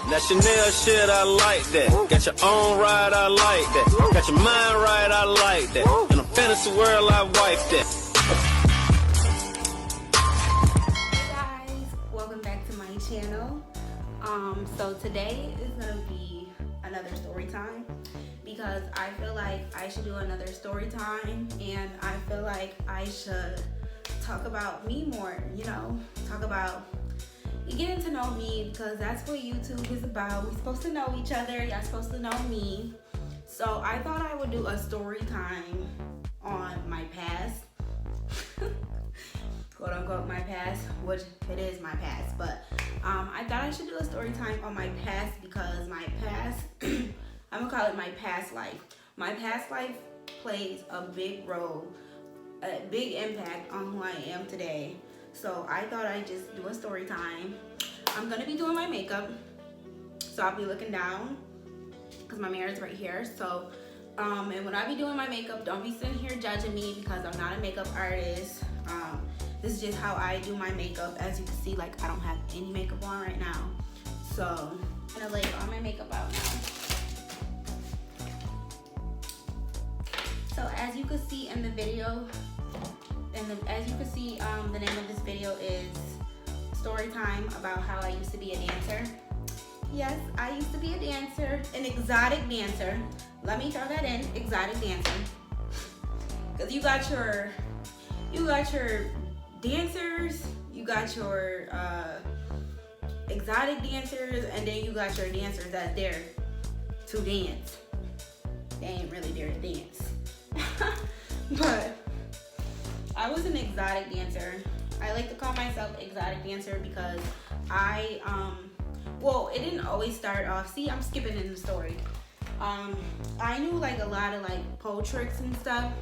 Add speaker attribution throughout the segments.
Speaker 1: That Chanel shit, I like that. Got your own ride, I like that. Got your mind right, I like that. In a fantasy world, I wife that.
Speaker 2: Hey guys, welcome back to my channel. So today is gonna be another story time because I feel like I should do another story time, and I feel like I should talk about me more, you know, talk about you getting to know me, because that's what YouTube is about. We're supposed to know each other, y'all supposed to know me. So I thought I would do a story time on my past, quote unquote my past, which it is my past, but I thought I should do a story time on my past because my past, I'm gonna call it my past life. My past life plays a big role, a big impact on who I am today. So I thought I'd just do a story time. I'm gonna be doing my makeup, so I'll be looking down because my mirror is right here. So and when I be doing my makeup, don't be sitting here judging me because I'm not a makeup artist. This is just how I do my makeup. As you can see, like, I don't have any makeup on right now, so I'm gonna lay all my makeup out now. So as you can see in the video, as you can see, the name of this video is Story Time about how I used to be a dancer. Yes, I used to be a dancer, an exotic dancer. Let me throw that in, exotic dancer. Because you got your dancers, you got your exotic dancers, and then you got your dancers that's there to dance. They ain't really there to dance. But I was an exotic dancer. I like to call myself exotic dancer because well, it didn't always start off. See, I'm skipping in the story. I knew like a lot of like pole tricks and stuff,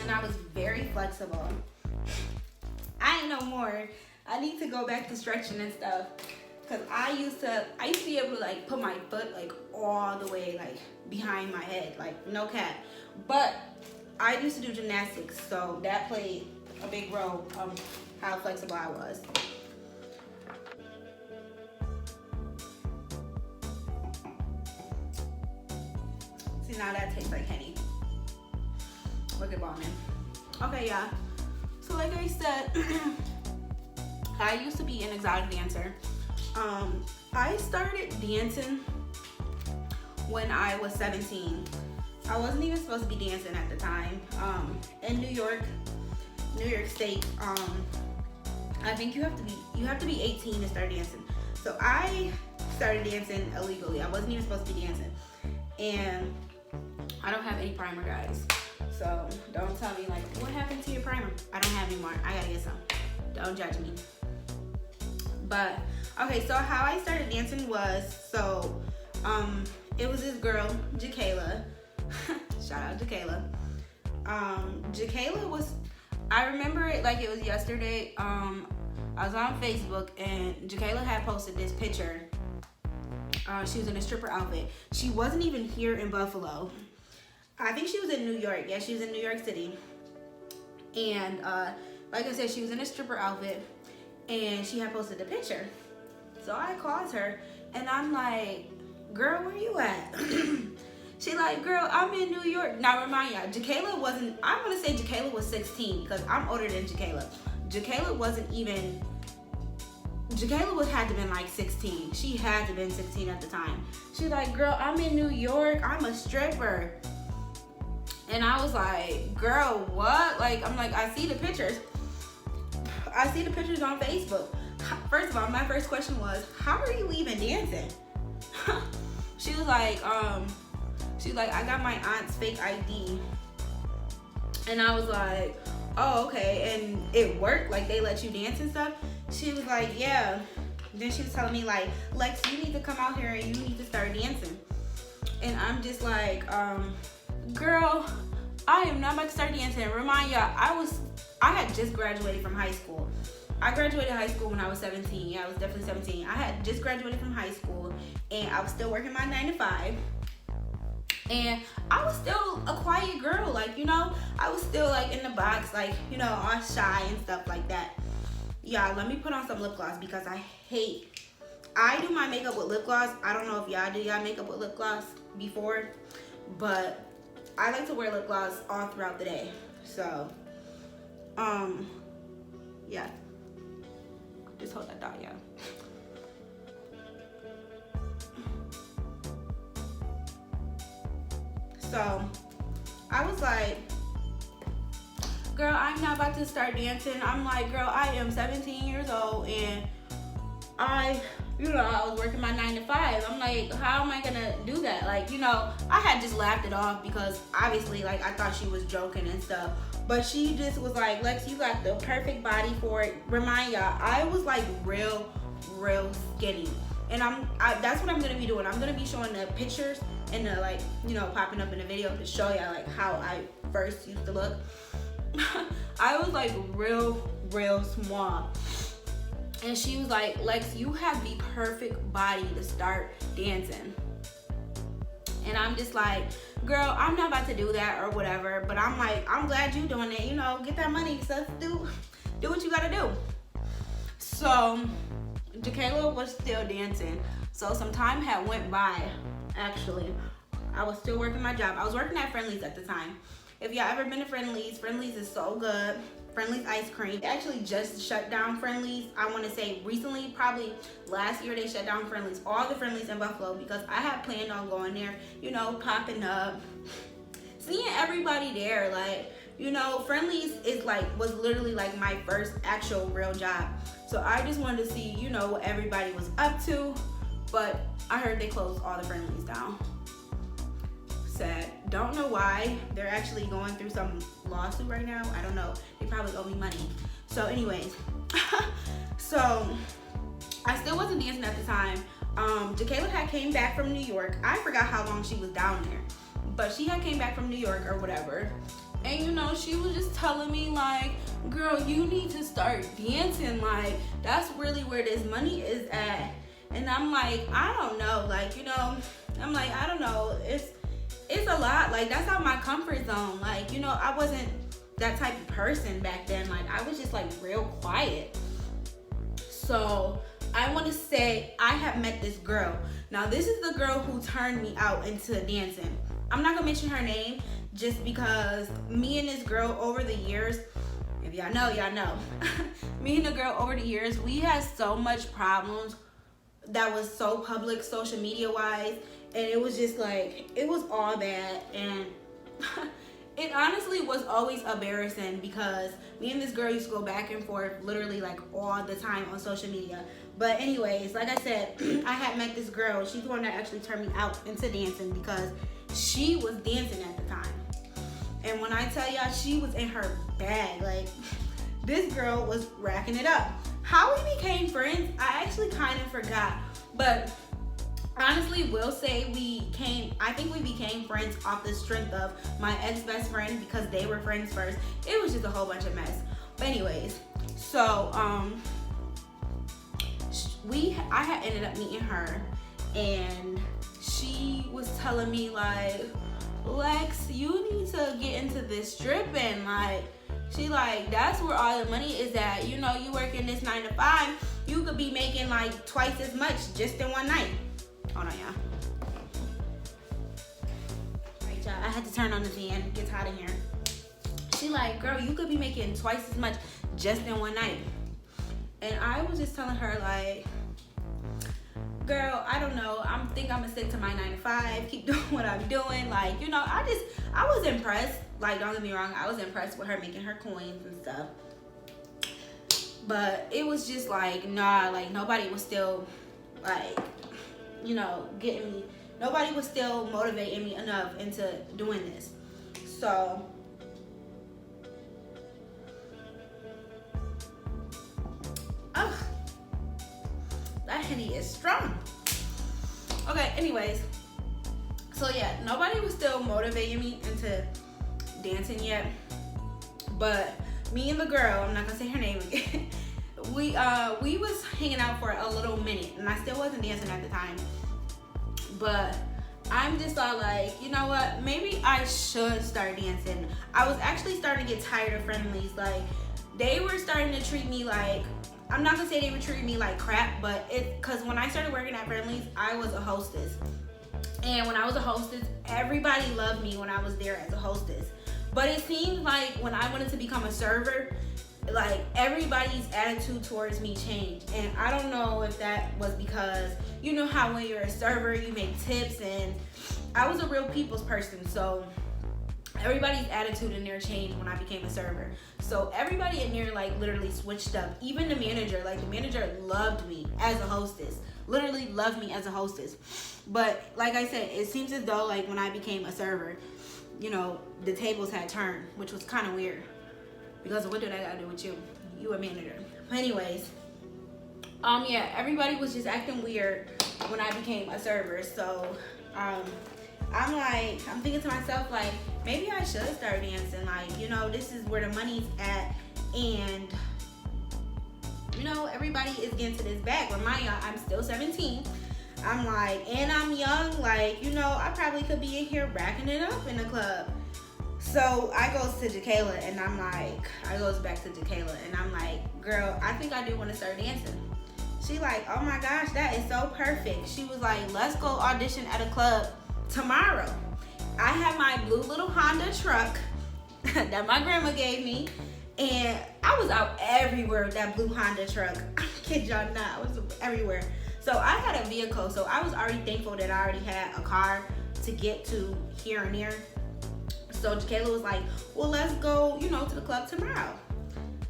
Speaker 2: and I was very flexible. I ain't no more. I need to go back to stretching and stuff, because I used to be able to like put my foot like all the way like behind my head, like no cap. But I used to do gymnastics, so that played a big role of how flexible I was. See, now that tastes like Henny. Look at bombing. Okay, yeah. So like I said, I used to be an exotic dancer. I started dancing when I was 17. I wasn't even supposed to be dancing at the time. In New York State, I think you have to be 18 to start dancing. So I started dancing illegally. I wasn't even supposed to be dancing, and I don't have any primer, guys. So don't tell me like, what happened to your primer? I don't have any more. I gotta get some. Don't judge me. But okay, so how I started dancing was, so it was this girl, Jakayla. Shout out Jakayla. Jakayla was, I remember it like it was yesterday. I was on Facebook and Jakayla had posted this picture. She was in a stripper outfit. She wasn't even here in Buffalo. I think she was in New York. Yeah, she was in New York City. And like I said, she was in a stripper outfit and she had posted the picture. So I called her and I'm like, girl, where you at? She like, girl, I'm in New York. Now remind y'all, Jakayla wasn't, I'm gonna say Jakayla was 16 because I'm older than Jakayla. Jakayla had to been like 16. She had to have been 16 at the time. She's like, girl, I'm in New York. I'm a stripper. And I was like, girl, what? Like, I'm like, I see the pictures. I see the pictures on Facebook. First of all, my first question was, how are you even dancing? She was like, I got my aunt's fake ID. And I was like, oh, okay. And it worked? Like, they let you dance and stuff? She was like, yeah. Then she was telling me, like, Lex, you need to come out here and you need to start dancing. And I'm just like, girl, I am not about to start dancing. Remind y'all, I had just graduated from high school. I graduated high school when I was 17. Yeah, I was definitely 17. I had just graduated from high school and I was still working my 9 to 5. And I was still a quiet girl, like, you know, I was still like in the box, like, you know, all shy and stuff like that. Yeah, let me put on some lip gloss because I hate I do my makeup with lip gloss. I don't know if y'all do y'all makeup with lip gloss before, but I like to wear lip gloss all throughout the day. So, yeah. Just hold that thought, yeah. So, I was like, girl, I'm not about to start dancing. I'm like, girl, I am 17 years old and I was working my 9 to 5. I'm like, how am I gonna do that? Like, I had just laughed it off because obviously, like, I thought she was joking and stuff. But she just was like, Lex, you got the perfect body for it. Remind y'all, I was like real skinny. And that's what I'm gonna be doing. I'm gonna be showing the pictures and the, like, popping up in the video to show y'all like how I first used to look. I was like real small. And she was like, Lex, you have the perfect body to start dancing. And I'm just like, girl, I'm not about to do that or whatever. But I'm like, I'm glad you're doing it. Get that money stuff. Do what you gotta do. So, Jakayla was still dancing. So some time had went by, actually. I was still working my job. I was working at Friendly's at the time. If y'all ever been to Friendly's, Friendly's is so good. Friendly's ice cream. They actually just shut down Friendly's. I want to say recently, probably last year, they shut down Friendly's. All the Friendly's in Buffalo, because I had planned on going there, popping up, seeing everybody there. Like, Friendly's was literally like my first actual real job. So I just wanted to see, what everybody was up to. But I heard they closed all the Friendly's down. Sad. Don't know why. They're actually going through some lawsuit right now. I don't know. They probably owe me money. So anyways, so I still wasn't dancing at the time. Jakayla had came back from New York. I forgot how long she was down there, but she had came back from New York or whatever. And she was just telling me like, girl, you need to start dancing. Like, that's really where this money is at. And I'm like, I don't know. Like, I'm like, I don't know. It's a lot. Like, that's out my comfort zone. Like, I wasn't that type of person back then. Like, I was just like real quiet. So I want to say I have met this girl. Now, this is the girl who turned me out into dancing. I'm not gonna mention her name just because me and this girl over the years, if y'all know, y'all know. Me and the girl over the years, we had so much problems that was so public, social media wise. And it was just like, it was all bad. And it honestly was always embarrassing because me and this girl used to go back and forth literally like all the time on social media. But anyways, like I said, I had met this girl. She's the one that actually turned me out into dancing because she was dancing at the time. And when I tell y'all, she was in her bag. Like, this girl was racking it up. How we became friends, I actually kind of forgot. But honestly, will say I think we became friends off the strength of my ex-best friend because they were friends first. It was just a whole bunch of mess. But anyways, so I had ended up meeting her, and she was telling me like, Lex, you need to get into this stripping. Like, she like, that's where all the money is at. You work in this 9 to 5, you could be making like twice as much just in one night. Hold on, y'all. Alright, y'all, I had to turn on the fan. It gets hot in here. She like, girl, you could be making twice as much just in one night. And I was just telling her like, girl, I don't know. I think I'm gonna stick to my 9 to 5, keep doing what I'm doing. Like, I was impressed. Like, don't get me wrong, I was impressed with her making her coins and stuff. But it was just like, nah, like nobody was still like, getting me. Nobody was still motivating me enough into doing this. So that Henny is strong. Okay, anyways. So yeah, nobody was still motivating me into dancing yet. But me and the girl, I'm not gonna say her name again, we was hanging out for a little minute, and I still wasn't dancing at the time. But I'm just all like, you know what, maybe I should start dancing. I was actually starting to get tired of Friendly's. Like, they were starting to treat me like I'm not gonna say they were treating me like crap, but because when I started working at Friendly's, I was a hostess. And when I was a hostess, everybody loved me when I was there as a hostess. But it seemed like when I wanted to become a server, like everybody's attitude towards me changed. And I don't know if that was because, you know how when you're a server, you make tips, and I was a real people's person. So everybody's attitude in there changed when I became a server. So everybody in there like literally switched up. Even the manager, like the manager loved me as a hostess. Literally loved me as a hostess. But like I said, it seems as though like when I became a server, you know, the tables had turned, which was kind of weird. Because what did I gotta do with you? You a manager. But anyways, yeah, everybody was just acting weird when I became a server. So I'm thinking to myself, like, maybe I should start dancing. Like, you know, this is where the money's at, and you know, everybody is getting to this bag. Remind y'all, I'm still 17. I'm like, and I'm young, like, you know, I probably could be in here racking it up in the club. So I goes to Jacayla, and I'm like, I goes back to Jacayla, and I'm like, girl, I think I do want to start dancing. She like, oh my gosh, that is so perfect. She was like, let's go audition at a club tomorrow. I have my blue little Honda truck that my grandma gave me, and I was out everywhere with that blue Honda truck. I kid y'all not, I was everywhere. So I had a vehicle, so I was already thankful that I already had a car to get to here and there. So Jacayla was like, well, let's go, you know, to the club tomorrow.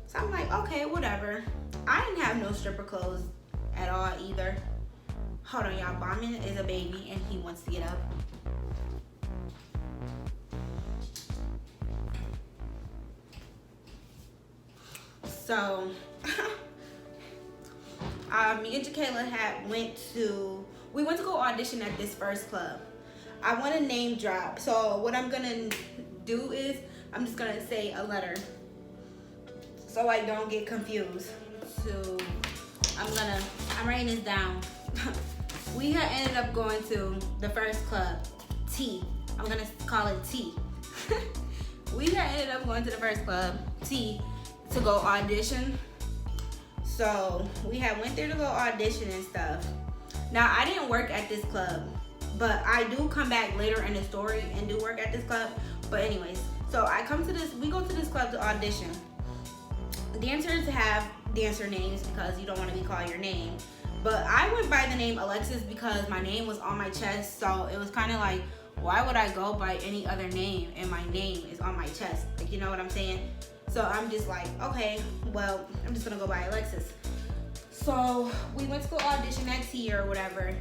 Speaker 2: So I'm like, okay, whatever. I didn't have no stripper clothes at all either. Hold on, y'all. Bombin is a baby and he wants to get up. So me and Jacayla we went to go audition at this first club. I want to name drop. So what I'm gonna do is I'm just gonna say a letter so I don't get confused. So I'm writing this down. We had ended up going to the first club, T. I'm gonna call it T. We had ended up going to the first club, T, to go audition. So we had went there to go audition and stuff. Now I didn't work at this club, but I do come back later in the story and do work at this club. But anyways, so we go to this club to audition. Dancers have dancer names because you don't want to be called your name. But I went by the name Alexis because my name was on my chest. So it was kind of like, why would I go by any other name and my name is on my chest? Like, you know what I'm saying? So I'm just like, okay, well, I'm just gonna go by Alexis. So we went to go audition at T or whatever.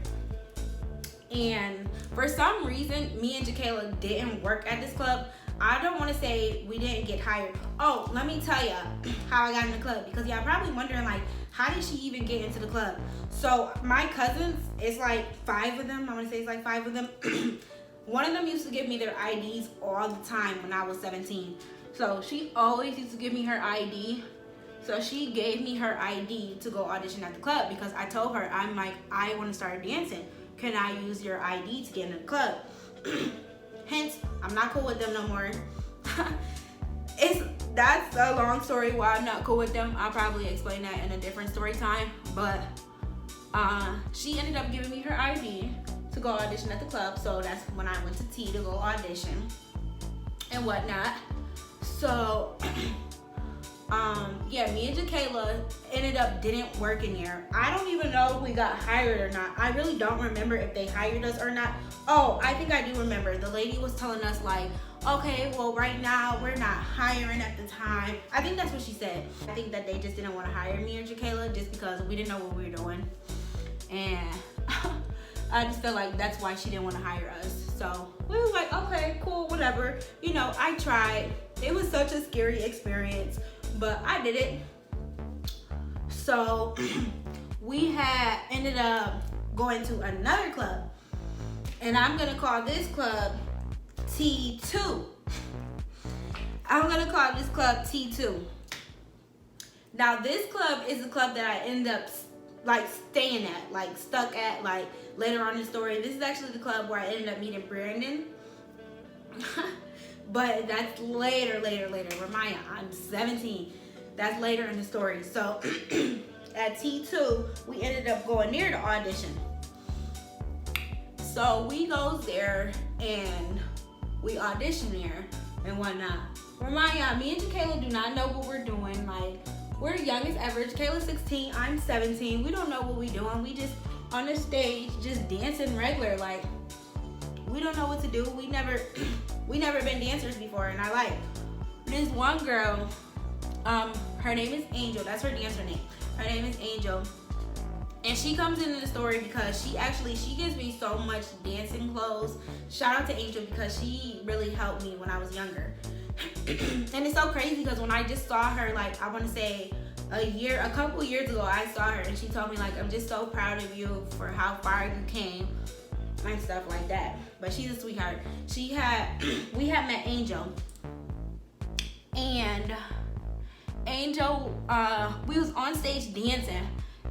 Speaker 2: And for some reason, me and Jacayla didn't work at this club. I don't want to say we didn't get hired. Oh, let me tell ya how I got in the club, because y'all probably wondering like, how did she even get into the club? So my cousins, it's like 5 of them. I want to say it's like 5 of them. One of them used to give me their IDs all the time when I was 17. So she always used to give me her ID. So she gave me her ID to go audition at the club because I told her, I'm like, I want to start dancing. Can I use your ID to get in the club? Hence, I'm not cool with them no more. That's a long story why I'm not cool with them. I'll probably explain that in a different story time. But she ended up giving me her ID to go audition at the club. So that's when I went to T to go audition and whatnot. So yeah, me and Jacayla ended up didn't work in there. I don't even know if we got hired or not. I really don't remember if they hired us or not. Oh, I think I do remember. The lady was telling us like, okay, well right now we're not hiring at the time. I think that's what she said. I think that they just didn't want to hire me and Jacayla just because we didn't know what we were doing. And I just felt like that's why she didn't want to hire us. So we were like, okay, cool, whatever. You know, I tried. It was such a scary experience, but I did it. So we had ended up going to another club, and I'm gonna call this club T2. I'm gonna call this club T2. Now this club is a club that I end up like staying at, like stuck at, like later on in the story. This is actually the club where I ended up meeting Brandon. But that's later. Remind, I'm 17. That's later in the story. So at T2, we ended up going near the audition. So we goes there and we audition there and whatnot. Remind y'all, me and Jakayla do not know what we're doing. Like, we're young as ever. Jakayla's 16, I'm 17. We don't know what we doing. We just on the stage, just dancing regular. Like, we don't know what to do. We never been dancers before. And I like this one girl. Her name is Angel. That's her dancer name. Her name is Angel. And she comes into the story because she gives me so much dancing clothes. Shout out to Angel because she really helped me when I was younger. And it's so crazy because when I just saw her, like, I want to say a couple years ago, I saw her and she told me, like, I'm just so proud of you for how far you came and stuff like that. But she's a sweetheart. We had met Angel, and Angel, we was on stage dancing,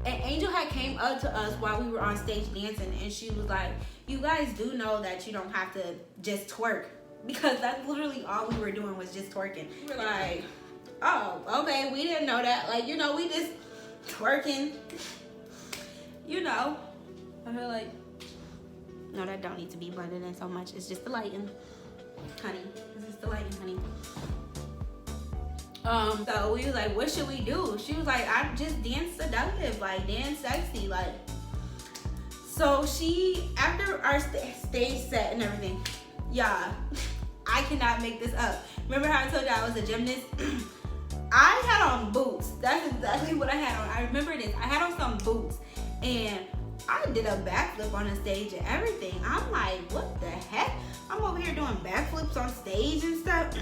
Speaker 2: and Angel had came up to us while we were on stage dancing, and she was like, you guys do know that you don't have to just twerk, because that's literally all we were doing was just twerking. We were like, oh, okay, we didn't know that. Like, you know, we just twerking, you know. I feel like, no, that don't need to be blended in so much. It's just the lighting, honey. It's just the lighting, honey. So we was like, what should we do? She was like, I just dance seductive, like dance sexy, like. So she, after our stage set and everything, y'all, I cannot make this up. Remember how I told you I was a gymnast? I had on boots. That's exactly what I had on. I remember this. I had on some boots, and I did a backflip on the stage and everything. I'm like, what the heck? I'm over here doing backflips on stage and stuff.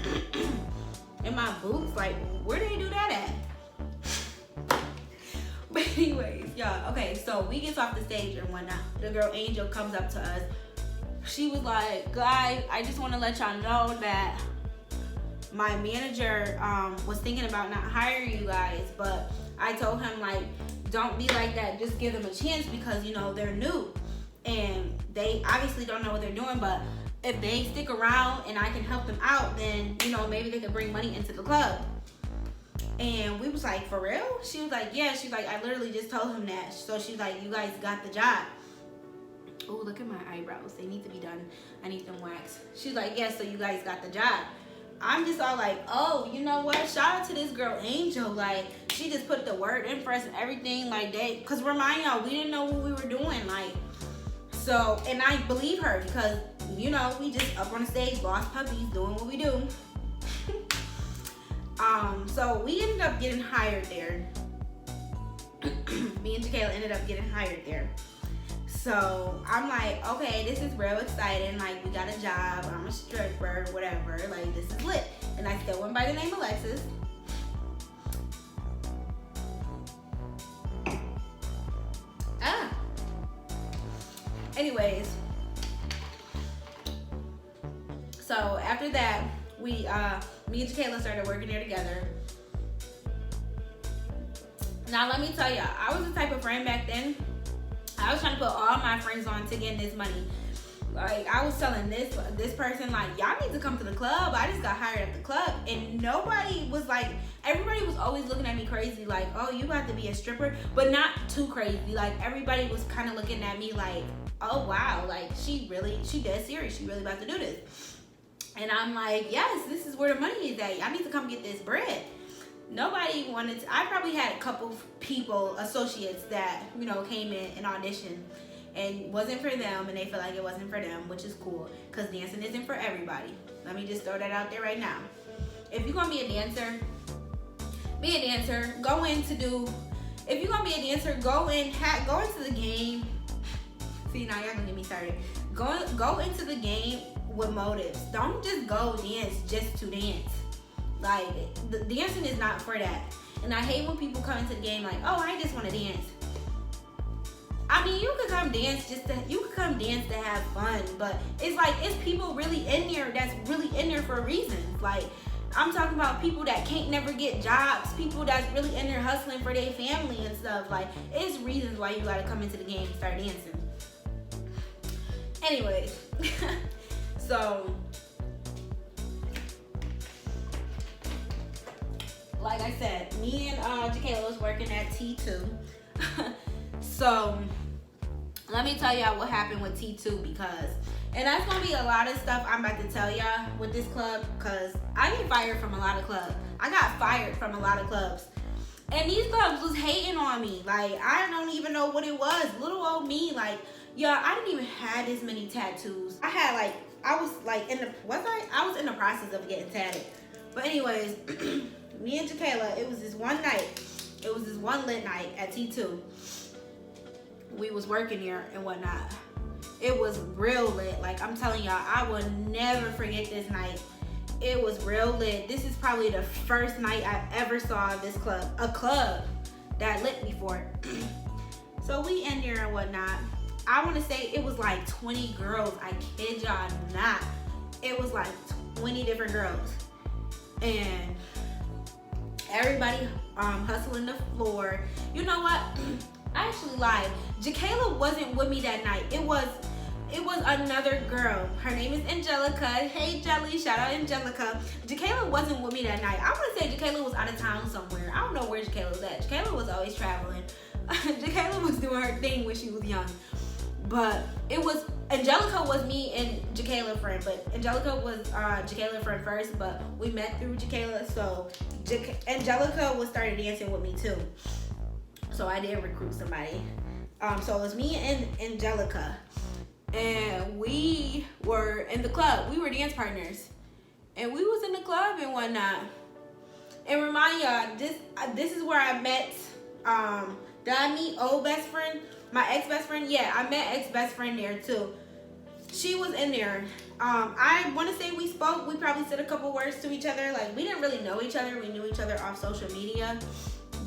Speaker 2: In my boots, like, where did they do that at? But anyways, y'all, okay, so we get off the stage and whatnot. The girl Angel comes up to us. She was like, guys, I just want to let y'all know that my manager was thinking about not hiring you guys, but I told him, like, don't be like that. Just give them a chance because, you know, they're new and they obviously don't know what they're doing, but if they stick around and I can help them out, then, you know, maybe they can bring money into the club. And we was like, for real? She was like, yeah. She's like, I literally just told him that. So she's like, you guys got the job. Oh, look at my eyebrows. They need to be done. I need them waxed. She's like, yeah, so you guys got the job. I'm just all like, oh, you know what? Shout out to this girl, Angel. Like, she just put the word in for us and everything like that. Because remind y'all, we didn't know what we were doing. Like, so, and I believe her because, you know, we just up on the stage, lost puppies, doing what we do. So we ended up getting hired there. Me and Jakayla ended up getting hired there. So I'm like, okay, this is real exciting. Like, we got a job. I'm a stripper, whatever. Like, this is lit. And I still went by the name Alexis. Anyways, so after that, me and Jakayla started working there together. Now let me tell y'all, I was the type of friend back then, I was trying to put all my friends on to getting this money. Like, I was telling this person, like, y'all need to come to the club. I just got hired at the club. And nobody was like, everybody was always looking at me crazy, like, oh, you about to be a stripper, but not too crazy. Like, everybody was kind of looking at me like, oh, wow, like, she dead serious. She really about to do this. And I'm like, yes, this is where the money is at. Y'all need to come get this bread. Nobody wanted to. I probably had a couple people, associates that, you know, came in and auditioned and wasn't for them, and they feel like it wasn't for them, which is cool because dancing isn't for everybody. Let me just throw that out there right now. If you're gonna be a dancer, be a dancer. Go in to do. If you're gonna be a dancer, go into the game. See, now y'all gonna get me started. Go into the game with motives. Don't just go dance just to dance. Like, the dancing is not for that. And I hate when people come into the game like, oh, I just want to dance. I mean, you could come dance to have fun, but it's like, it's people really in there that's really in there for a reason. Like, I'm talking about people that can't never get jobs, people that's really in there hustling for their family and stuff. Like, it's reasons why you gotta come into the game and start dancing. Anyways, so like I said, me and Jakayla was working at T2. So let me tell y'all what happened with T2 because, and that's gonna be a lot of stuff I'm about to tell y'all with this club because I get fired from a lot of clubs. I got fired from a lot of clubs. And these clubs was hating on me. Like, I don't even know what it was. Little old me, like, y'all, I didn't even have this many tattoos. I had like, I was in the process of getting tatted. But anyways, me and Jaquela, it was this one night. It was this one lit night at T2. We was working here and whatnot. It was real lit. Like, I'm telling y'all, I will never forget this night. It was real lit. This is probably the first night I ever saw this club. A club that lit before. So we in there and whatnot. I want to say it was like 20 girls. I kid y'all not. It was like 20 different girls. And everybody hustling the floor. You know what? I actually lied. Jaquela wasn't with me that night. It was another girl. Her name is Angelica. Hey, Jelly. Shout out Angelica. Jaquela wasn't with me that night. I want to say Jaquela was out of town somewhere. I don't know where Jaquela was at. Jaquela was always traveling. Jaquela was doing her thing when she was young. But it was, Angelica was me and Jaquela friend. But Angelica was Jaquela friend first. But we met through Jaquela. So Angelica was started dancing with me too. So I did recruit somebody. So it was me and Angelica. And we were in the club. We were dance partners. And we was in the club and whatnot. And remind y'all, this is where I met, did I meet old best friend? My ex-best friend? Yeah, I met ex-best friend there too. She was in there. I want to say we spoke. We probably said a couple words to each other. Like, we didn't really know each other. We knew each other off social media.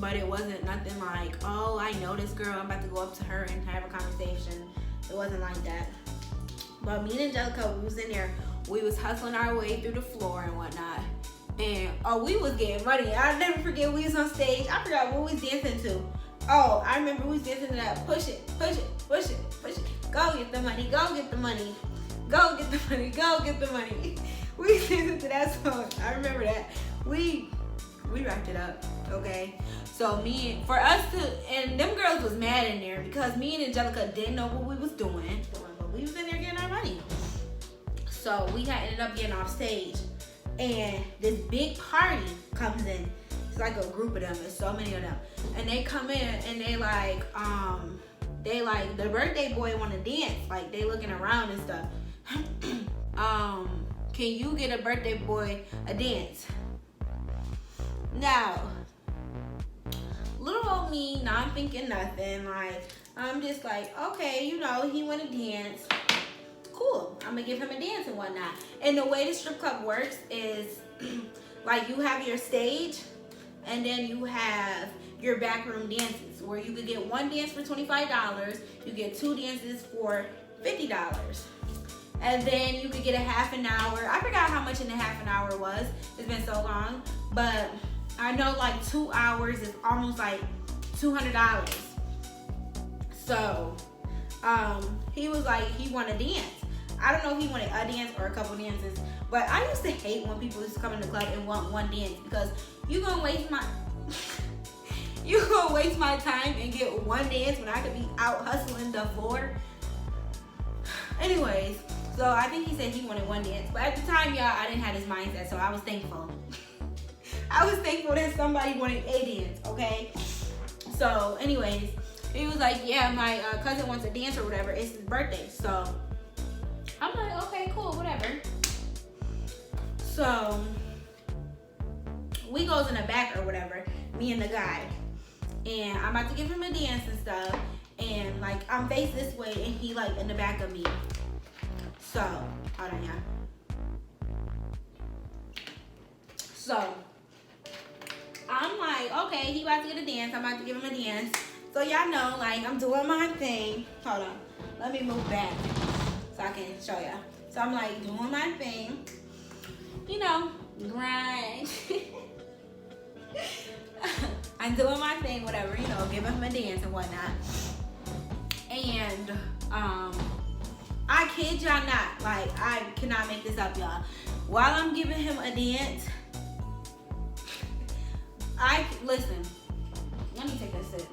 Speaker 2: But it wasn't nothing like, oh, I know this girl. I'm about to go up to her and have a conversation. It wasn't like that. But me and Angelica, we was in there. We was hustling our way through the floor and whatnot. And we was getting money. I'll never forget we was on stage. I forgot what we was dancing to. Oh, I remember we was dancing to that. Push it, push it, push it, push it. Go get the money, go get the money. Go get the money, go get the money. We was dancing to that song. I remember that. We wrapped it up, okay? So for us to, and them girls was mad in there because me and Angelica didn't know what we was doing, but we was in there getting our money. So we had ended up getting off stage, and this big party comes in. It's like a group of them. There's so many of them, and they come in and they like the birthday boy want to dance. Like, they looking around and stuff. Can you get a birthday boy a dance? Now, little old me, not thinking nothing. Like, I'm just like, okay, you know, he want to dance. Cool. I'm going to give him a dance and whatnot. And the way the strip club works is, like, you have your stage, and then you have your backroom dances, where you could get one dance for $25. You get two dances for $50. And then you could get a half an hour. I forgot how much in a half an hour was. It's been so long. But I know like 2 hours is almost like $200. So he was like, he wanted to dance. I don't know if he wanted a dance or a couple dances, but I used to hate when people used to come in the club and want one dance, because you gonna waste my time and get one dance when I could be out hustling the floor. Anyways, so I think he said he wanted one dance, but at the time, y'all, I didn't have his mindset, so I was thankful. I was thankful that somebody wanted a dance, okay? So anyways, he was like, yeah, my cousin wants a dance or whatever. It's his birthday. So I'm like, okay, cool, whatever. So we goes in the back or whatever, me and the guy. And I'm about to give him a dance and stuff. And like, I'm faced this way and he like in the back of me. So, hold on, y'all. So I'm like, okay, he about to get a dance. I'm about to give him a dance. So y'all know, like, I'm doing my thing. Hold on. Let me move back so I can show y'all. So I'm like doing my thing. You know, grind. I'm doing my thing, whatever, you know, giving him a dance and whatnot. And I kid y'all not, like, I cannot make this up, y'all. While I'm giving him a dance, listen, let me take a sip.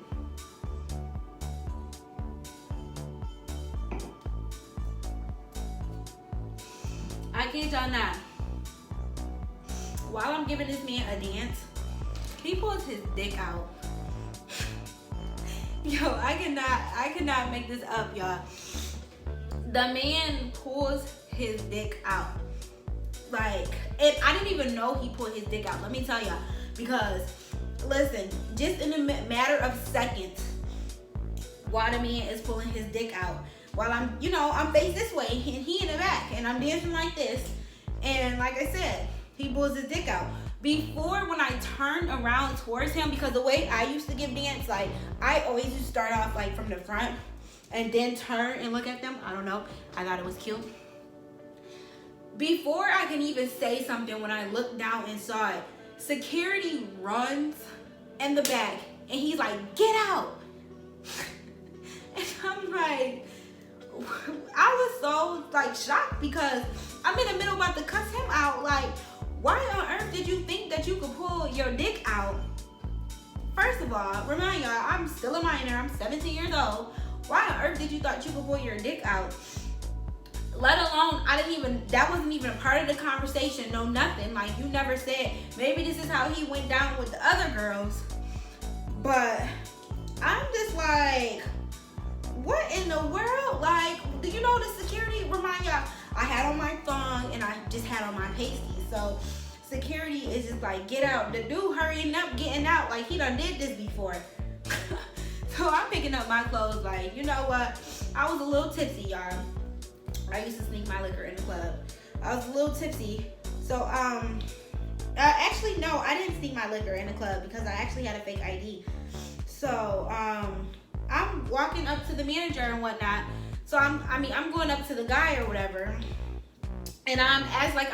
Speaker 2: I can't y'all not. While I'm giving this man a dance, he pulls his dick out. Yo, I cannot make this up, y'all. The man pulls his dick out. Like, and I didn't even know he pulled his dick out. Let me tell y'all. Because, listen, just in a matter of seconds, while the man is pulling his dick out, while I'm, I'm faced this way and he in the back and I'm dancing like this. And like I said, he pulls his dick out. Before, when I turned around towards him, because the way I used to give dance, like, I always used to start off like from the front and then turn and look at them. I don't know. I thought it was cute. Before I can even say something, when I looked down and saw it, security runs in the back and he's like, "Get out." And I'm like, I was so like shocked because I'm in the middle about to cuss him out. Like, why on earth did you think that you could pull your dick out? First of all, remind y'all, I'm still a minor. I'm 17 years old. Why on earth did you thought you could pull your dick out? Let alone, that wasn't even a part of the conversation. No, nothing. Like, you never said, maybe this is how he went down with the other girls. But I'm just like, what in the world? Like, do you know the security? Remind y'all, I had on my thong and I just had on my pasties. So security is just like, get out. The dude hurrying up, getting out, like he done did this before. So I'm picking up my clothes like, you know what? I was a little tipsy, y'all. I used to sneak my liquor in the club. I was a little tipsy. So, actually, no, I didn't sneak my liquor in the club because I actually had a fake ID. So, I'm walking up to the manager and whatnot. So, I'm going up to the guy or whatever. And I'm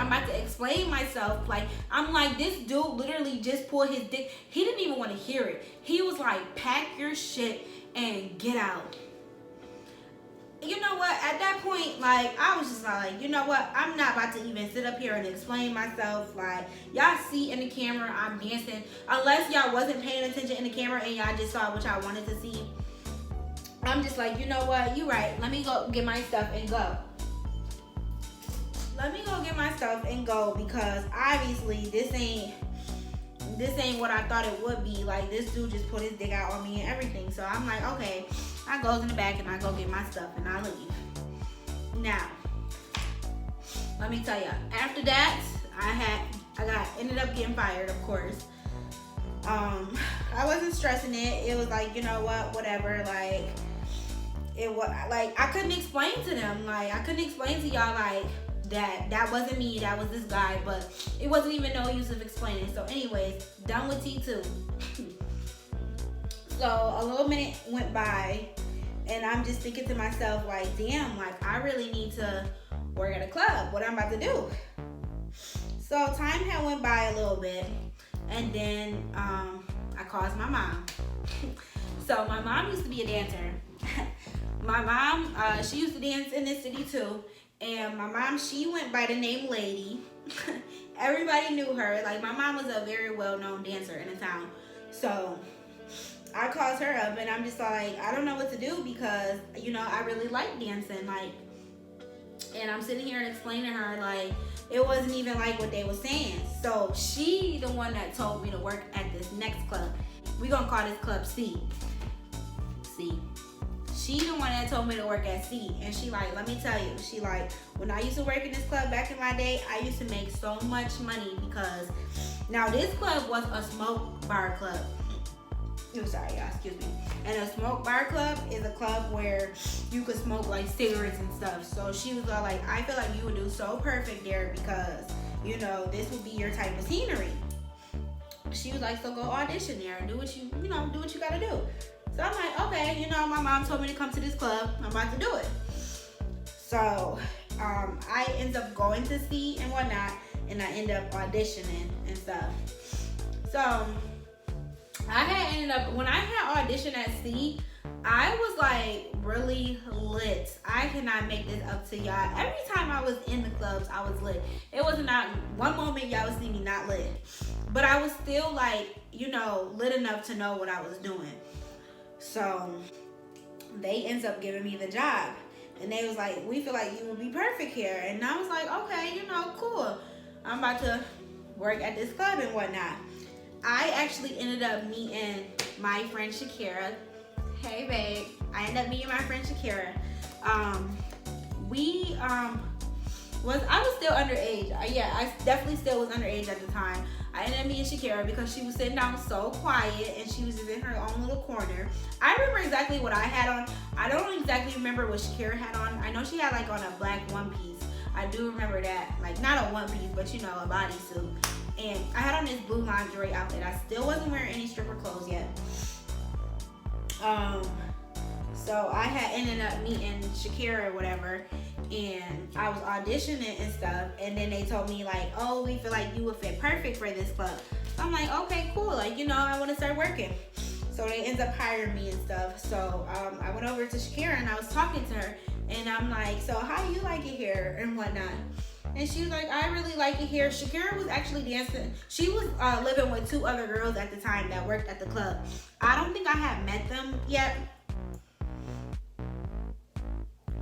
Speaker 2: about to explain myself. Like, I'm like, this dude literally just pulled his dick. He didn't even want to hear it. He was like, pack your shit and get out. You know what? At that point, like, I was just like, you know what? I'm not about to even sit up here and explain myself. Like, y'all see in the camera, I'm dancing. Unless y'all wasn't paying attention in the camera and y'all just saw what y'all wanted to see. I'm just like, you know what? You right. Let me go get my stuff and go. Let me go get my stuff and go because obviously this ain't what I thought it would be. Like, this dude just put his dick out on me and everything. So I'm like, okay. I goes in the back and I go get my stuff and I leave. Now, let me tell you. After that, I ended up getting fired, of course. I wasn't stressing it. It was like, you know what, whatever. Like, it was like I couldn't explain to them. Like, I couldn't explain to y'all like that wasn't me. That was this guy. But it wasn't even no use of explaining. So, anyways, done with T2. So a little minute went by and I'm just thinking to myself like, damn, like I really need to work at a club. What I'm about to do. So time had went by a little bit and then I called my mom. So my mom used to be a dancer. My mom, she used to dance in this city too. And my mom, she went by the name Lady. Everybody knew her. Like, my mom was a very well-known dancer in the town. So I called her up and I'm just like, I don't know what to do because, I really like dancing. Like, and I'm sitting here and explaining to her, like, it wasn't even like what they were saying. So she the one that told me to work at this next club. We're going to call this club C. She the one that told me to work at C. And she like, let me tell you, she like, when I used to work in this club back in my day, I used to make so much money because now this club was a smoke bar club. I'm sorry, y'all, excuse me. And a smoke bar club is a club where you could smoke like cigarettes and stuff. So she was all like, I feel like you would do so perfect there because, this would be your type of scenery. She was like, so go audition there and do what you gotta do. So I'm like, okay, my mom told me to come to this club. I'm about to do it. So I end up going to C and whatnot, and I end up auditioning and stuff. So I had ended up, when I had auditioned at C, I was like really lit. I cannot make this up to y'all. Every time I was in the clubs, I was lit. It was not one moment y'all would see me not lit. But I was still like, lit enough to know what I was doing. So they ends up giving me the job. And they was like, we feel like you would be perfect here. And I was like, okay, you know, cool. I'm about to work at this club and whatnot. I actually ended up meeting my friend Shakira. Hey, babe. I ended up meeting my friend Shakira. I was still underage. I definitely still was underage at the time. I ended up meeting Shakira because she was sitting down so quiet and she was just in her own little corner. I remember exactly what I had on. I don't exactly remember what Shakira had on. I know she had like on a black one piece. I do remember that. Like not a one piece, but you know, a bodysuit. And I had on this blue lingerie outfit. I still wasn't wearing any stripper clothes yet. So I had ended up meeting Shakira or whatever, and I was auditioning and stuff, and then they told me like, oh, we feel like you would fit perfect for this club. So I'm like, okay, cool, like, you know, I want to start working. So they end up hiring me and stuff. So I went over to Shakira and I was talking to her, and I'm like, so how do you like it here and whatnot? And she was like, I really like it here. Shakira was actually dancing. She was living with 2 other girls at the time that worked at the club. I don't think I had met them yet.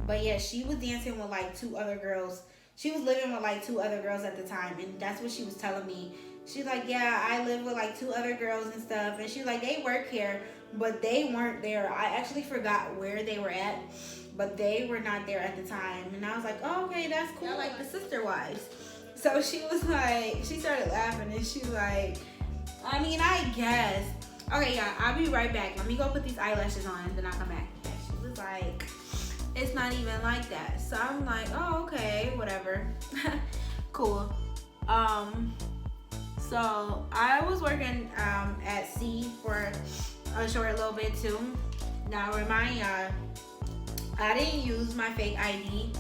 Speaker 2: But yeah, she was dancing with like 2 other girls. She was living with like 2 other girls at the time. And that's what she was telling me. She's like, yeah, I live with like 2 other girls and stuff. And she's like, they work here, but they weren't there. I actually forgot where they were at, but they were not there at the time. And I was like, oh, okay, that's cool. I like the sister wives. So she was like, she started laughing and she was like, I mean, I guess. Okay, yeah, I'll be right back. Let me go put these eyelashes on and then I'll come back. She was like, it's not even like that. So I'm like, oh, okay, whatever. Cool. So I was working at C for a short little bit too. Now remind y'all, I didn't use my fake ID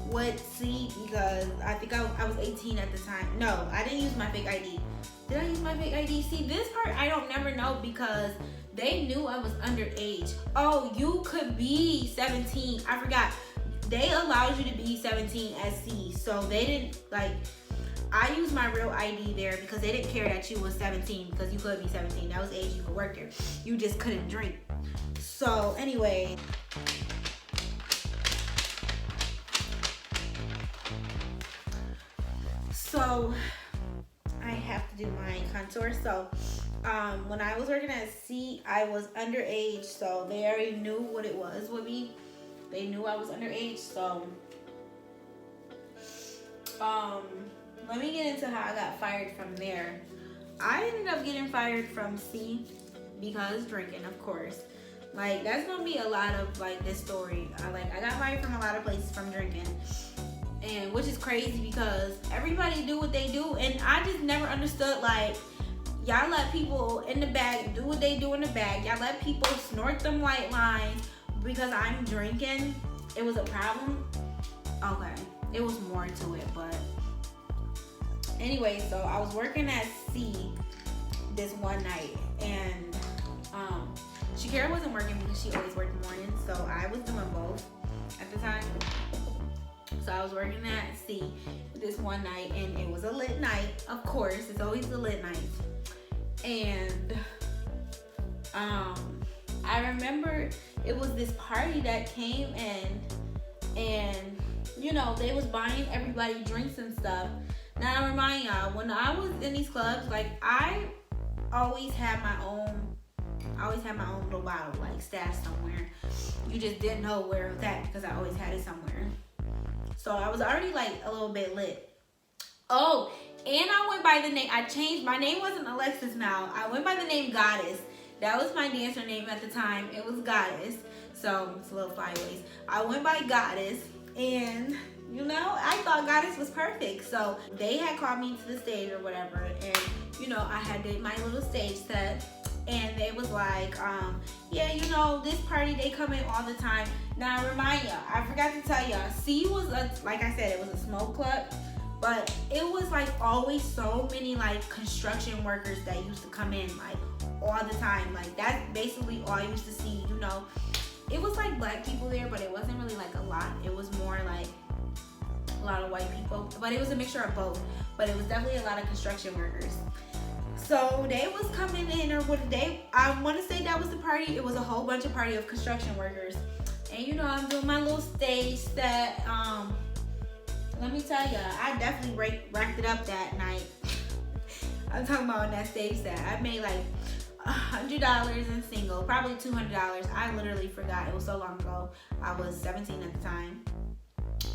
Speaker 2: with C because I think I was 18 at the time. No, I didn't use my fake ID. Did I use my fake ID? See, this part I don't never know because they knew I was underage. Oh, you could be 17. I forgot. They allowed you to be 17 at C. So they didn't, like, I used my real ID there because they didn't care that you was 17 because you could be 17. That was the age you could work there. You just couldn't drink. So anyway. So I have to do my contour. So when I was working at C, I was underage, so they already knew what it was with me. They knew I was underage, so let me get into how I got fired from there. I ended up getting fired from C because drinking, of course. Like, that's gonna be a lot of like this story. I got fired from a lot of places from drinking. And which is crazy because everybody do what they do, and I just never understood, like, y'all let people in the bag do what they do in the bag. Y'all let people snort them white lines because I'm drinking. It was a problem. Okay, it was more to it, but anyway, so I was working at C this one night, and Shakira wasn't working because she always worked mornings, so I was doing both at the time. So I was working at C this one night, and it was a lit night. Of course, it's always a lit night. And I remember it was this party that came in, and you know, they was buying everybody drinks and stuff. Now I remind y'all, when I was in these clubs, like, I always had my own little bottle, like, stashed somewhere. You just didn't know where it was at because I always had it somewhere. So I was already like a little bit lit. Oh, and I went by the name, I changed, my name wasn't Alexis now. I went by the name Goddess. That was my dancer name at the time. It was Goddess. So it's a little flyaways. I went by Goddess, and you know, I thought Goddess was perfect. So they had called me to the stage or whatever, and you know, I had did my little stage set. And they was like, yeah, you know, this party, they come in all the time. Now, I remind y'all, I forgot to tell y'all, C was, like I said, it was a smoke club. But it was, like, always so many, like, construction workers that used to come in, like, all the time. Like, that's basically all I used to see, you know. It was, like, black people there, but it wasn't really, like, a lot. It was more, like, a lot of white people. But it was a mixture of both. But it was definitely a lot of construction workers. So they was coming in, or what they, I want to say that was the party. It was a whole bunch of party of construction workers. And you know, I'm doing my little stage set. Let me tell you, I definitely racked it up that night. I'm talking about on that stage set. I made like $100 in single, probably $200. I literally forgot. It was so long ago. I was 17 at the time.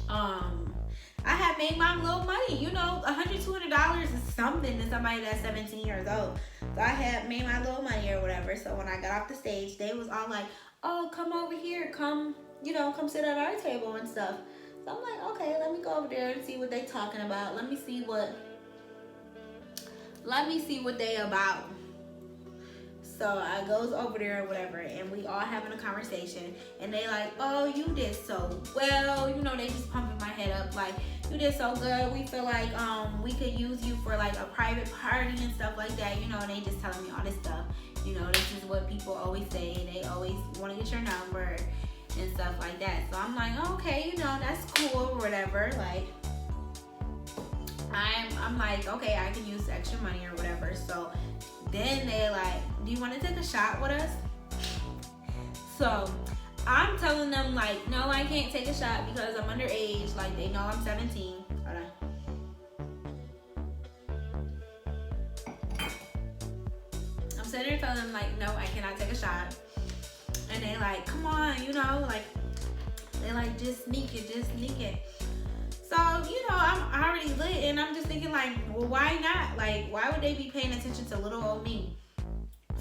Speaker 2: I had made my little money. You know, $100, $200 is something to somebody that's 17 years old. So I had made my little money or whatever. So when I got off the stage, they was all like, oh, come over here. Come, you know, come sit at our table and stuff. So I'm like, okay, let me go over there and see what they talking about. Let me see what they about. So I goes over there or whatever, and we all having a conversation, and they like, oh, you did so well, you know, they just pumping my head up like, you did so good, we feel like we could use you for like a private party and stuff like that, you know, and they just telling me all this stuff, you know, this is what people always say, they always want to get your number and stuff like that. So I'm like, okay, you know, that's cool or whatever, like I'm like, okay, I can use extra money or whatever. So then they like, do you want to take a shot with us? So I'm telling them like, no, I can't take a shot because I'm underage. Like, they know I'm 17. Hold on. I'm sitting there telling them like, no, I cannot take a shot. And they like, come on, you know, like, they like, just sneak it. So, you know, I'm already lit, and I'm just thinking like, well, why not? Like, why would they be paying attention to little old me?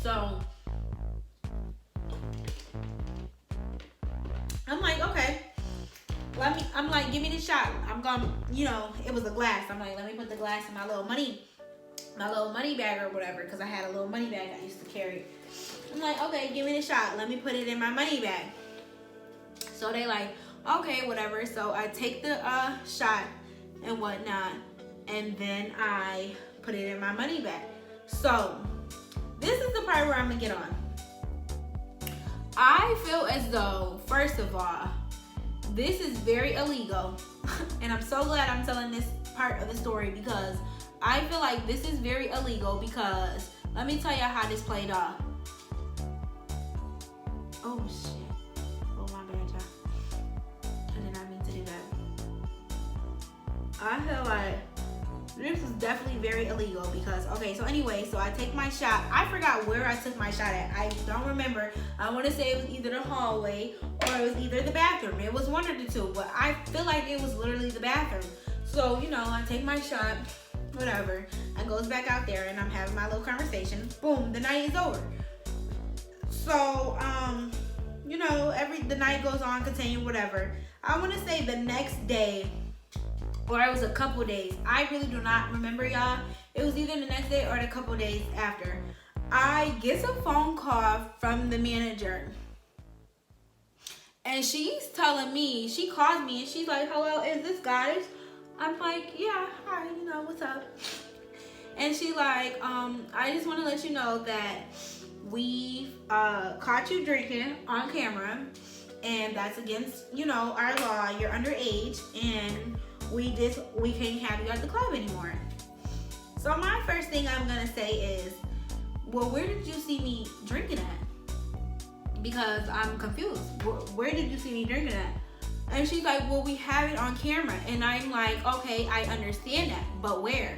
Speaker 2: So I'm like, okay, I'm like, give me the shot. I'm gonna, you know, it was a glass. I'm like, let me put the glass in my little money bag or whatever, because I had a little money bag I used to carry. I'm like, okay, give me the shot. Let me put it in my money bag. So they like, okay, whatever. So I take the shot and whatnot, and then I put it in my money bag. So this is the part where I'm gonna get on. I feel as though, first of all, this is very illegal. And I'm so glad I'm telling this part of the story, because I feel like this is very illegal, because let me tell you how this played out. Oh shit. Oh, my bad, y'all. I did not mean to do that. I feel like this is definitely very illegal because, okay, so anyway, so I take my shot. I forgot where I took my shot at. I don't remember. I want to say it was either the hallway or it was either the bathroom. It was one of the two, but I feel like it was literally the bathroom. So, you know, I take my shot, whatever. I goes back out there and I'm having my little conversation. Boom, the night is over. So, you know, the night goes on, continue, whatever. I want to say the next day, or it was a couple days. I really do not remember, y'all. It was either the next day or the couple days after. I get a phone call from the manager. And she's telling me, she calls me and she's like, hello, is this Goddess? I'm like, yeah, hi, you know, what's up? And she like, I just want to let you know that we caught you drinking on camera, and that's against, you know, our law. You're underage, and we can't have you at the club anymore. So my first thing I'm gonna say is, well, where did you see me drinking at? Because I'm confused. Where did you see me drinking at? And she's like, well, we have it on camera. And I'm like, okay, I understand that, but where?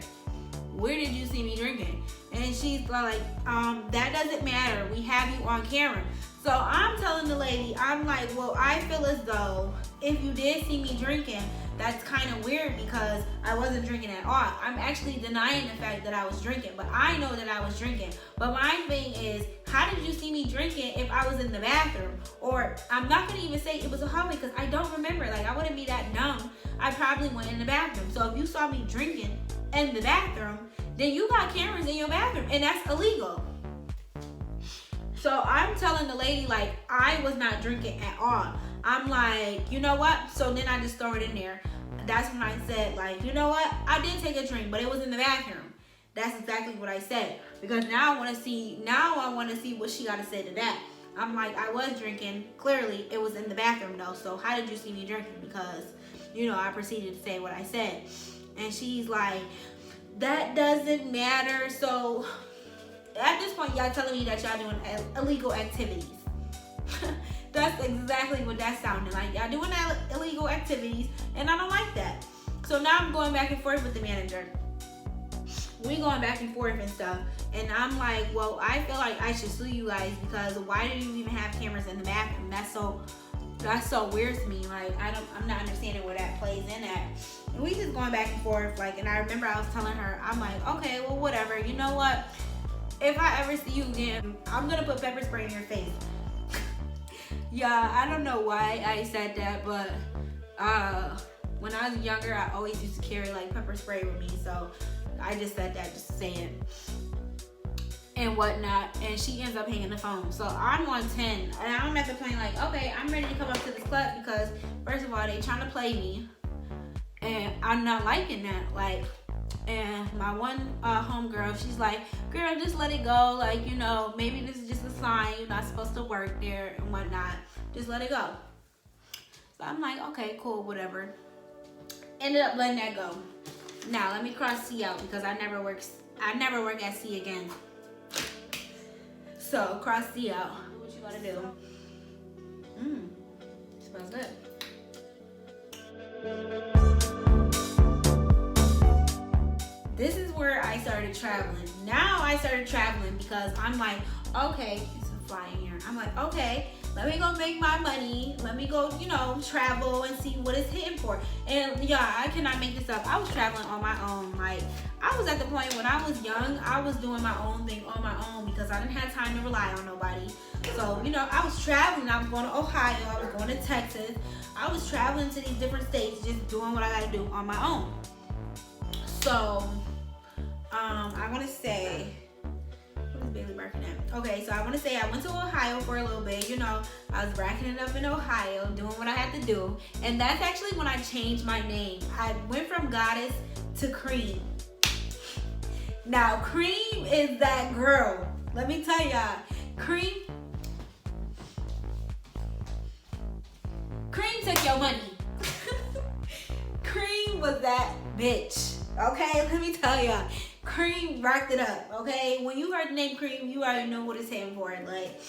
Speaker 2: Where did you see me drinking? And she's like, that doesn't matter. We have you on camera. So I'm telling the lady, I'm like, well, I feel as though if you did see me drinking, that's kind of weird because I wasn't drinking at all. I'm actually denying the fact that I was drinking, but I know that I was drinking. But my thing is, how did you see me drinking if I was in the bathroom? Or I'm not going to even say it was a hallway because I don't remember. Like, I wouldn't be that dumb. I probably went in the bathroom. So if you saw me drinking in the bathroom, then you got cameras in your bathroom, and that's illegal. So I'm telling the lady, like, I was not drinking at all. I'm like, you know what? So then I just throw it in there. That's when I said, like, you know what? I did take a drink, but it was in the bathroom. That's exactly what I said. Because now I want to see what she got to say to that. I'm like, I was drinking. Clearly, it was in the bathroom, though. So how did you see me drinking? Because, you know, I proceeded to say what I said. And she's like, that doesn't matter. So at this point, y'all telling me that y'all doing illegal activities. That's exactly what that sounded like. Y'all doing illegal activities, and I don't like that. So now I'm going back and forth with the manager. We going back and forth and stuff, and I'm like, well, I feel like I should sue you guys because why do you even have cameras in the bathroom? That's so weird to me. Like, I'm not understanding where that plays in at. And we just going back and forth, like, and I remember I was telling her, I'm like, okay, well, whatever. You know what? If I ever see you again, I'm gonna put pepper spray in your face. Yeah, I don't know why I said that, but when I was younger, I always used to carry like pepper spray with me, so I just said that just to say it and whatnot. And she ends up hanging the phone. So I'm on 10, and I'm at the point like, okay, I'm ready to come up to this club because first of all, they trying to play me, and I'm not liking that. Like, and my one homegirl, she's like, girl, just let it go. Like, you know, maybe this is just a sign you're not supposed to work there and whatnot. Just let it go. So I'm like, okay, cool, whatever. Ended up letting that go. Now let me cross C out because I never work at C again. So cross C out. What you gotta do? Smells good. This is where I started traveling. Now I started traveling because I'm like, okay, it's a fly in here. I'm like, okay, let me go make my money. Let me go, you know, travel and see what it's hitting for. And yeah, I cannot make this up. I was traveling on my own. Like, I was at the point when I was young, I was doing my own thing on my own because I didn't have time to rely on nobody. So, you know, I was traveling. I was going to Ohio. I was going to Texas. I was traveling to these different states, just doing what I got to do on my own. So, I want to say, what is Bailey barking at? Okay, so I want to say I went to Ohio for a little bit. You know, I was racking it up in Ohio, doing what I had to do. And that's actually when I changed my name. I went from Goddess to Cream. Now, Cream is that girl. Let me tell y'all, Cream took your money. Cream was that bitch. Okay, let me tell y'all. Cream racked it up, okay? When you heard the name Cream, you already know what it's heading for. Like,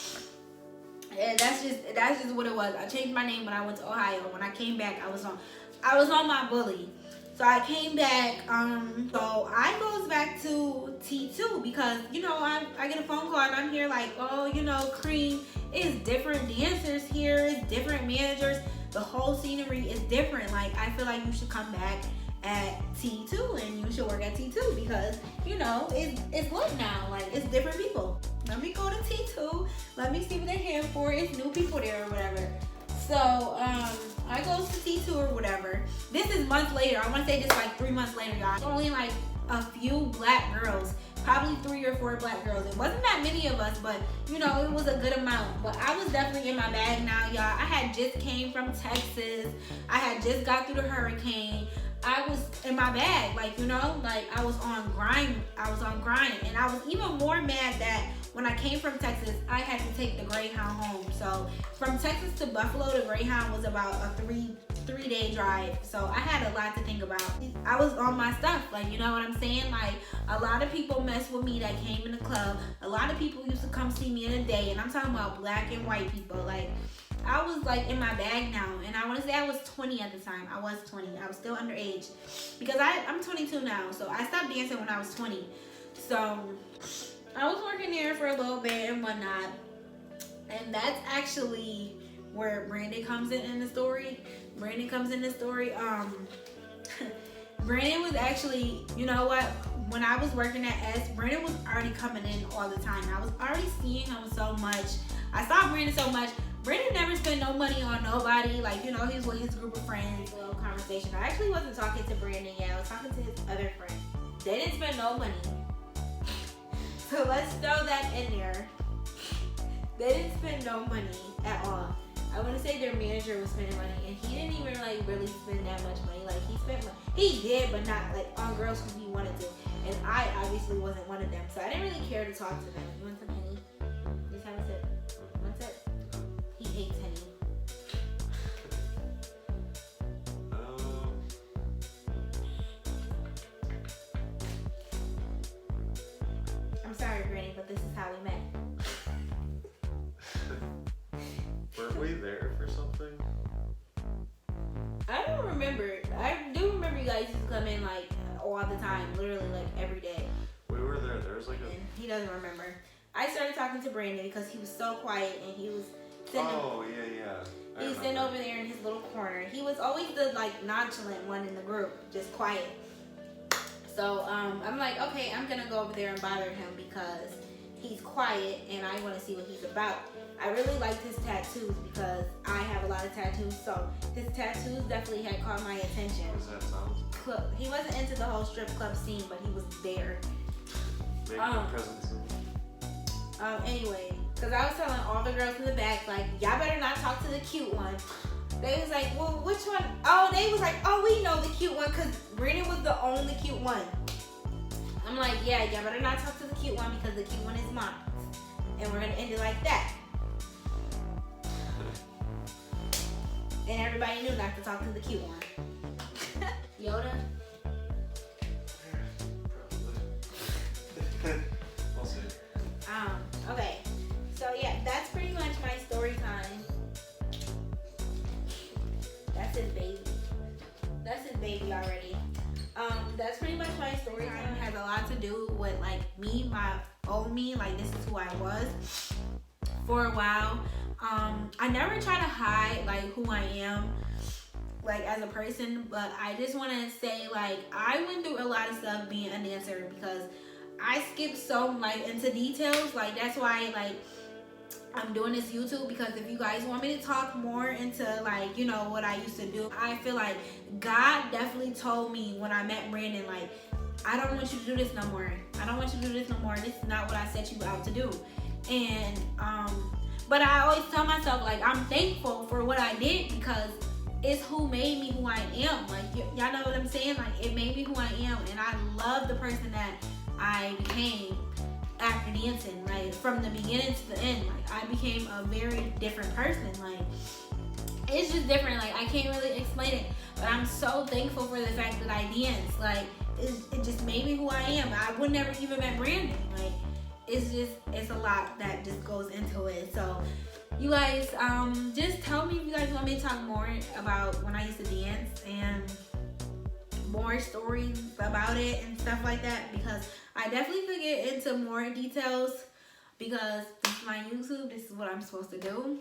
Speaker 2: yeah, that's just what it was. I changed my name when I went to Ohio. When I came back, I was on my bully. So I came back, so I goes back to T2 because, you know, I get a phone call and I'm here like, oh, you know, Cream is different dancers here, it's different managers, the whole scenery is different. Like, I feel like you should come back at T2 and you should work at T2 because, you know, it's lit now. Like, it's different people. Let me go to T2. Let me see what they're here for. It's new people there or whatever. So, I goes to T2 or whatever. This is months later. I want to say this like 3 months later, y'all. Only like a few black girls. Probably 3 or 4 black girls. It wasn't that many of us, but, you know, it was a good amount. But I was definitely in my bag now, y'all. I had just came from Texas. I had just got through the hurricane. I was in my bag, like, you know, like I was on grind. And I was even more mad that when I came from Texas, I had to take the Greyhound home. So from Texas to Buffalo, the Greyhound was about a three-day drive. So I had a lot to think about. I was on my stuff, like, you know what I'm saying? Like, a lot of people mess with me that came in the club. A lot of people used to come see me in a day, and I'm talking about black and white people. Like, I was like in my bag now, and I want to say I was 20 at the time. I was 20. I was still underage because I'm 22 now. So I stopped dancing when I was 20. So I was working there for a little bit and whatnot, and that's actually where Brandon comes in the story. Brandon was actually, you know what? When I was working at S, Brandon was already coming in all the time. I was already seeing him so much. I saw Brandon so much. Brandon never spent no money on nobody. Like, you know, he was with his group of friends, a little conversation. I actually wasn't talking to Brandon yet. I was talking to his other friend. They didn't spend no money. So let's throw that in there. They didn't spend no money at all. I want to say their manager was spending money, and he didn't even like really spend that much money. Like, he spent money. He did, but not like on girls who he wanted to. And I obviously wasn't one of them. So I didn't really care to talk to them. You want some honey? Just have a sip. One sip. He hates honey. I'm sorry, Granny, but this is how we met.
Speaker 3: we there for something?
Speaker 2: I don't remember. I do remember you guys used to come in like all the time, literally like every day.
Speaker 3: We were there. There was like a.
Speaker 2: And he doesn't remember. I started talking to Brandon because he was so quiet and he was sitting.
Speaker 3: Oh yeah.
Speaker 2: He was sitting over there in his little corner. He was always the like nonchalant one in the group, just quiet. So I'm like, okay, I'm gonna go over there and bother him because he's quiet and I want to see what he's about. I really liked his tattoos because I have a lot of tattoos, so his tattoos definitely had caught my attention.
Speaker 3: What does that sound?
Speaker 2: He wasn't into the whole strip club scene, but he was there.
Speaker 3: Make your presence.
Speaker 2: Anyway, because I was telling all the girls in the back, like, y'all better not talk to the cute one. They was like, well, which one? Oh, they was like, oh, we know the cute one because Brandon was the only cute one. I'm like, yeah, y'all better not talk to the cute one because the cute one is mine. And we're going to end it like that. And everybody knew not to talk to the cute one. Yoda?
Speaker 3: Probably. We'll see.
Speaker 2: Okay. So yeah, that's pretty much my story time. That's his baby. That's his baby already. That's pretty much my story time. It has a lot to do with like me, my old me, like this is who I was for a while. I never try to hide like who I am like as a person, but I just want to say like I went through a lot of stuff being a dancer because I skipped so like into details. Like that's why like I'm doing this YouTube, because if you guys want me to talk more into like, you know, what I used to do, I feel like God definitely told me when I met Brandon, like, I don't want you to do this no more. I don't want you to do this no more. This is not what I set you out to do. And but I always tell myself like I'm thankful for what I did because it's who made me who I am. Like y'all know what I'm saying? Like it made me who I am, and I love the person that I became after dancing. Like from the beginning to the end, like I became a very different person. Like it's just different. Like I can't really explain it, but I'm so thankful for the fact that I danced. Like it just made me who I am. I would never even met Brandon. Like it's a lot that just goes into it. So you guys, just tell me if you guys want me to talk more about when I used to dance and more stories about it and stuff like that, because I definitely could get into more details because this is my YouTube. This is what I'm supposed to do.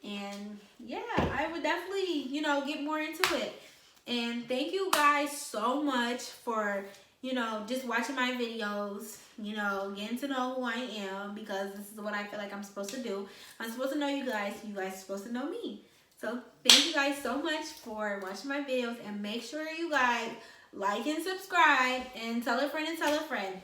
Speaker 2: And yeah, I would definitely, you know, get more into it. And thank you guys so much for, you know, just watching my videos, you know, getting to know who I am, because this is what I feel like I'm supposed to do. I'm supposed to know you guys are supposed to know me. So thank you guys so much for watching my videos, and make sure you guys like and subscribe and tell a friend and tell a friend.